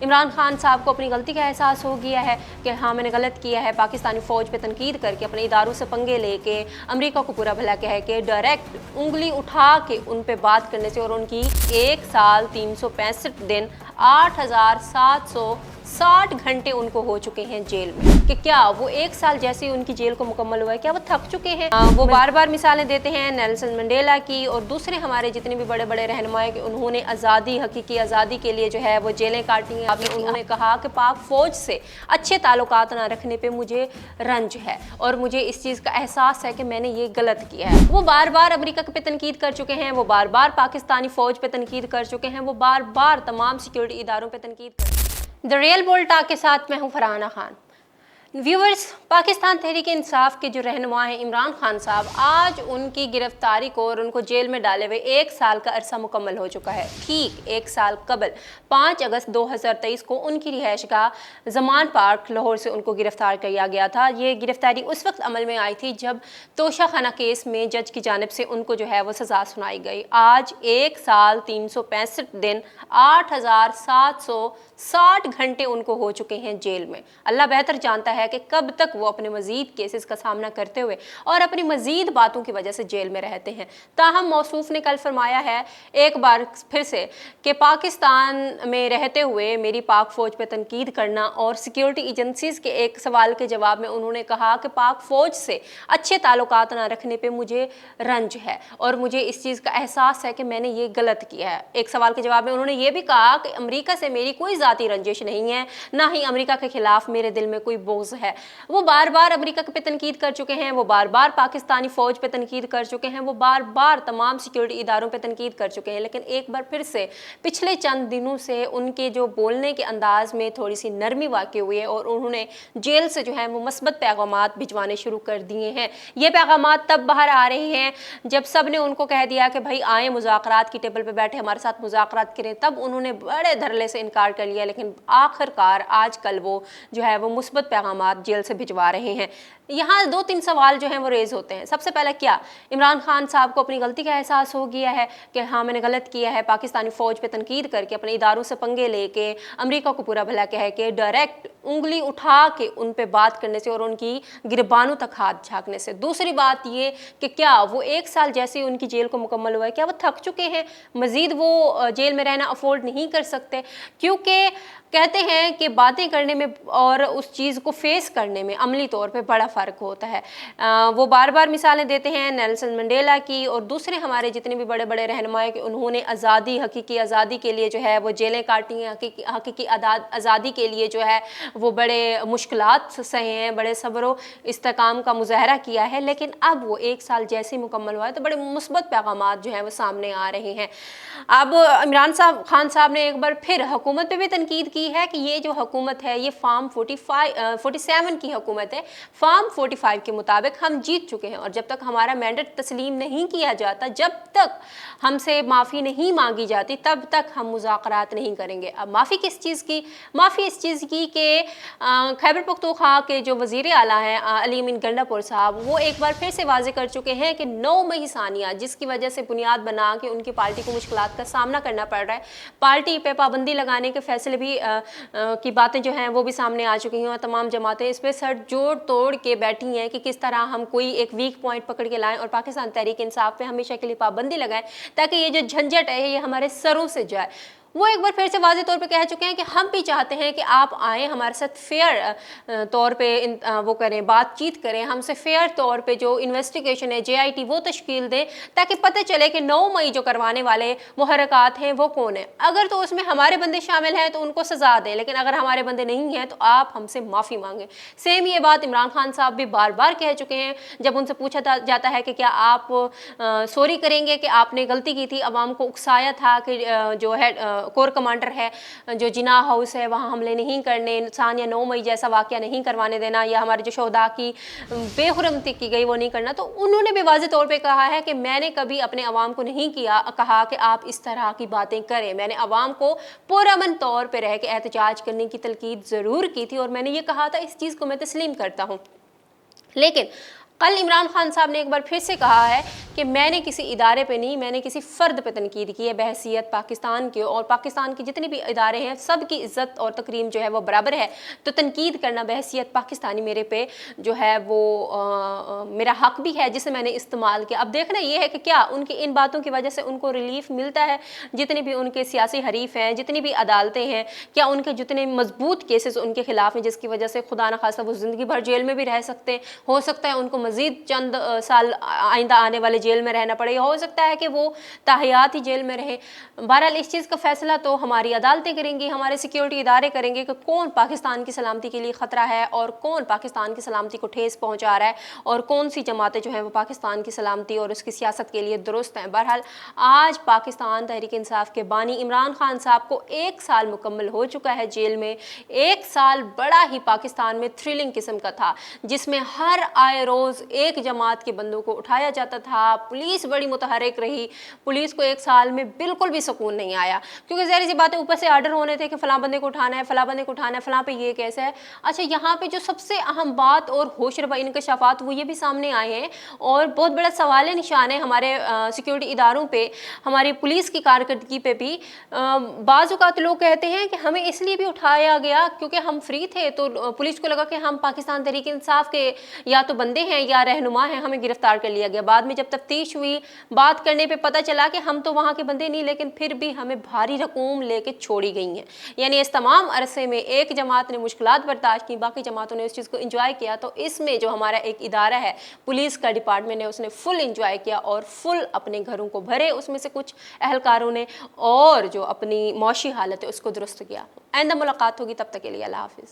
इमरान खान साहब को अपनी गलती का एहसास हो गया है कि हाँ मैंने गलत किया है, पाकिस्तानी फ़ौज पे तनकीद करके अपने इदारों से पंगे लेके अमेरिका को पूरा भला कह के डायरेक्ट उंगली उठा के उन पे बात करने से और उनकी 1 साल 365 दिन 8760 घंटे उनको हो चुके हैं जेल में, कि क्या वो 1 साल जैसे ही उनकी जेल को मुकम्मल हुआ है क्या वो थक चुके हैं। वो बार बार मिसालें देते हैं नेल्सन मंडेला की और दूसरे हमारे जितने भी बड़े बड़े रहनुमा कि उन्होंने आज़ादी, हकीकी आज़ादी के लिए जो है वो जेलें काटी हैं। उन्होंने कहा कि पाक फ़ौज से अच्छे ताल्लुकात ना रखने पर मुझे रंज है और मुझे इस चीज़ का एहसास है कि मैंने ये गलत किया है। वो बार बार अमेरिका पे तनकीद कर चुके हैं, वो बार बार पाकिस्तानी फ़ौज पे तनकीद कर चुके हैं, वो बार बार तमाम सिक्योरिटी इदारों पे तनकीद कर। द रियल बोल्ड टॉक के साथ मैं हूँ फरहाना खान। व्यूवर्स, पाकिस्तान तहरीक इंसाफ के जो रहनुमा हैं इमरान खान साहब, आज उनकी गिरफ्तारी को और उनको जेल में डाले हुए 1 साल का अरसा मुकम्मल हो चुका है। ठीक 1 साल कबल 5 अगस्त 2023 को उनकी रिहाइशगाह ज़मान पार्क लाहौर से उनको गिरफ्तार किया गया था। ये गिरफ्तारी उस वक्त अमल में आई थी जब तोशा खाना केस में जज की जानिब से उनको जो है वो सज़ा सुनाई गई। आज 1 साल 365 दिन 8760 घंटे उनको हो चुके हैं जेल में। अल्लाह बेहतर जानता है कि कब तक वो अपने मजीद केसेस का सामना करते हुए और अपनी मजीद बातों की वजह से जेल में रहते हैं। ताहम मौसूफ ने कल फरमाया है एक बार फिर से कि पाकिस्तान में रहते हुए मेरी पाक फ़ौज पर तनकीद करना और सिक्योरिटी एजेंसीज़ के एक सवाल के जवाब में उन्होंने कहा कि पाक फ़ौज से अच्छे ताल्लुकात ना रखने पर मुझे रंज है और मुझे इस चीज़ का एहसास है कि मैंने ये गलत किया है। एक सवाल के जवाब में उन्होंने ये भी कहा कि अमेरिका से मेरी कोई ज़ाती रंजिश नहीं है, ना ही अमेरिका के खिलाफ मेरे दिल में कोई बोझ है। वो बार बार अमेरिका पे तनकीद कर चुके हैं, वो बार बार पाकिस्तानी फ़ौज पे तनकीद कर चुके हैं, वो बार बार तमाम सिक्योरिटी इदारों पे तनकीद कर चुके हैं। लेकिन एक बार फिर से पिछले चंद दिनों से उनके जो बोलने के अंदाज में थोड़ी सी नरमी वाक़ई हुई है और उन्होंने जेल से जो है वो मस्बत पैगामात भिजवाने शुरू कर दिए हैं। ये पैगामात तब बाहर आ रहे हैं जब सब ने उनको कह दिया कि भाई आए मुज़ाकरात की टेबल पर बैठे हमारे साथ मुज़ाकरात करें, तब उन्होंने बड़े धरले से इनकार कर लिया। लेकिन आखिरकार आजकल वो जो है वो मुस्बत पैगामात जेल से भिजवा रहे हैं। यहाँ 2-3 सवाल जो हैं वो रेज़ होते हैं। सबसे पहला, क्या इमरान खान साहब को अपनी गलती का एहसास हो गया है कि हाँ मैंने गलत किया है, पाकिस्तानी फ़ौज पे तनकीद करके अपने इदारों से पंगे लेके अमेरिका को पूरा भला कह के डायरेक्ट उंगली उठा के उन पे बात करने से और उनकी गिरबानों तक हाथ झाँकने से। दूसरी बात ये कि क्या वो 1 साल जैसे ही उनकी जेल को मुकम्मल हुआ है क्या वो थक चुके हैं, मज़ीद वो जेल में रहना अफोर्ड नहीं कर सकते, क्योंकि कहते हैं कि बातें करने में और उस चीज़ को फेस करने में अमली तौर पे बड़ा फ़र्क होता है। वो बार बार मिसालें देते हैं नेल्सन मंडेला की और दूसरे हमारे जितने भी बड़े बड़े रहनुमा कि उन्होंने आज़ादी, हकीकी आज़ादी के लिए जो है वो जेलें काटी हैं, हकीकी आज़ादी के लिए जो है वो बड़े मुश्किलात सहे हैं, बड़े सब्र इस्तेकाम का मुजाहरा किया है। लेकिन अब वो 1 साल जैसे ही मुकम्मल हुआ है तो बड़े मुस्बत पैगामात जो हैं वो सामने आ रहे हैं। अब इमरान खान साहब ने एक बार फिर हुकूमत पे भी तनकीद की है कि ये जो हुकूमत है ये फार्म 47 की हुकूमत है। फार्म 45 के मुताबिक हम जीत चुके हैं और जब तक हमारा मैंडेट तस्लीम नहीं किया जाता, जब तक हमसे माफ़ी नहीं मांगी जाती, तब तक हम मुज़ाकरात नहीं करेंगे। अब माफ़ी किस चीज़ की? माफ़ी इस चीज़ की कि खैबर पख्तूनख्वा के जो वज़ीर आला हैं अली अमीन गंडापुर साहब, वो एक बार फिर से वाज़े कर चुके हैं कि 9 मई सानिया, जिसकी वजह से बुनियाद बना के उनकी पार्टी को मुश्किलात का सामना करना पड़ रहा है, पार्टी पे पाबंदी लगाने के फैसले भी की बातें जो हैं वो भी सामने आ चुकी हैं और तमाम जमातें इस पर सर जोड़ तोड़ के बैठी हैं कि किस तरह हम कोई एक वीक पॉइंट पकड़ के लाएं और पाकिस्तान तहरीक इंसाफ पे हमेशा के लिए पाबंदी लगाएं ताकि ये जो झंझट है ये हमारे सरों से जाए। वो एक बार फिर से वाज़े तौर पे कह चुके हैं कि हम भी चाहते हैं कि आप आएँ, हमारे साथ फेयर तौर पे वो करें, बातचीत करें, हमसे फेयर तौर पे जो इन्वेस्टिगेशन है JIT वो तश्कील दें ताकि पता चले कि 9 मई जो करवाने वाले मुहर्रकात हैं वो कौन है। अगर तो उसमें हमारे बंदे शामिल हैं तो उनको सज़ा दें, लेकिन अगर हमारे बंदे नहीं हैं तो आप हमसे माफ़ी मांगें। सेम ये बात इमरान खान साहब भी बार बार कह चुके हैं जब उनसे पूछा जाता है कि क्या आप सॉरी करेंगे कि आपने गलती की थी, अवाम को उकसाया था कि जो है कोर कमांडर है जो जिना हाउस है वहाँ हमले नहीं करने, सानिया 9 मई जैसा वाक़या नहीं करवाने देना, या हमारे जो शोहदा की बेहुरमती की गई वो नहीं करना। तो उन्होंने भी वाज़े तौर पे कहा है कि मैंने कभी अपने अवाम को नहीं कहा कि आप इस तरह की बातें करें। मैंने अवाम को पुरअमन तौर पर रह के एहतजाज करने की तलकीद ज़रूर की थी और मैंने ये कहा था, इस चीज़ को मैं तस्लीम करता हूँ। लेकिन कल इमरान खान साहब ने एक बार फिर से कहा है कि मैंने किसी इदारे पे नहीं, मैंने किसी फ़र्द पे तनकीद की है बहसीत पाकिस्तान के, और पाकिस्तान के जितने भी इदारे हैं सब की इज़्ज़त और तकरीम जो है वो बराबर है, तो तनकीद करना बहसीत पाकिस्तानी मेरे पे जो है वो मेरा हक भी है जिसे मैंने इस्तेमाल किया। अब देखना ये है कि क्या उनकी इन बातों की वजह से उनको रिलीफ मिलता है, जितने भी उनके सियासी हरीफ हैं, जितनी भी अदालतें हैं, क्या उनके जितने मजबूत केसेस उनके खिलाफ हैं जिसकी वजह से खुदा न खासा वो ज़िंदगी भर जेल में भी रह सकते हैं, हो सकता है उनको मज़ीद चंद साल आइंदा आने वाले जेल में रहना पड़े, हो सकता है कि वो ताहियात ही जेल में रहे। बहरहाल इस चीज़ का फैसला तो हमारी अदालतें करेंगी, हमारे सिक्योरिटी इदारे करेंगे कि कौन पाकिस्तान की सलामती के लिए ख़तरा है और कौन पाकिस्तान की सलामती को ठेस पहुँचा रहा है और कौन सी जमातें जो हैं वो पाकिस्तान की सलामती और उसकी सियासत के लिए दुरुस्त हैं। बहरहाल आज पाकिस्तान तहरीक इंसाफ के बानी इमरान खान साहब को 1 साल मुकम्मल हो चुका है जेल में। 1 साल बड़ा ही पाकिस्तान में थ्रिलिंग किस्म का था, जिसमें हर आए रोज़ एक जमात के बंदों को उठाया जाता था। पुलिस बड़ी मुतहरिक रही, पुलिस को 1 साल में बिल्कुल भी सुकून नहीं आया, क्योंकि ज़ाहिर सी बात है ऊपर से आर्डर होने थे कि फ़लाँ बंदे को उठाना है, फ़लाँ बंदे को उठाना है, फ़लाँ पे ये केस है। अच्छा, यहाँ पे जो सबसे अहम बात और होशरबा इंकशाफात वो ये भी सामने आए हैं और बहुत बड़ा सवाल निशान है हमारे सिक्योरिटी इदारों पे, हमारी पुलिस की कारकर्दगी पे भी। बाज़ औक़ात लोग कहते हैं कि हमें इसलिए भी उठाया गया क्योंकि हम फ्री थे, तो पुलिस को लगा कि हम पाकिस्तान तहरीक इंसाफ के या तो बंदे हैं या रहनुमा हैं, हमें गिरफ्तार कर लिया गया। बाद में जब तफ्तीश हुई, बात करने पे पता चला कि हम तो वहाँ के बंदे नहीं, लेकिन फिर भी हमें भारी रकूम लेके छोड़ी गई हैं। यानी इस तमाम अरसे में एक जमात ने मुश्किलात बर्दाश्त की, बाकी जमातों ने उस चीज़ को इंजॉय किया। तो इसमें जो हमारा एक इदारा है पुलिस का डिपार्टमेंट है, उसने फुल इंजॉय किया और फुल अपने घरों को भरे उसमें से कुछ अहलकारों ने, और जो अपनी मौशी हालत है उसको दुरुस्त किया। आइंदा मुलाकात होगी, तब तक के लिए अल्लाह हाफिज़।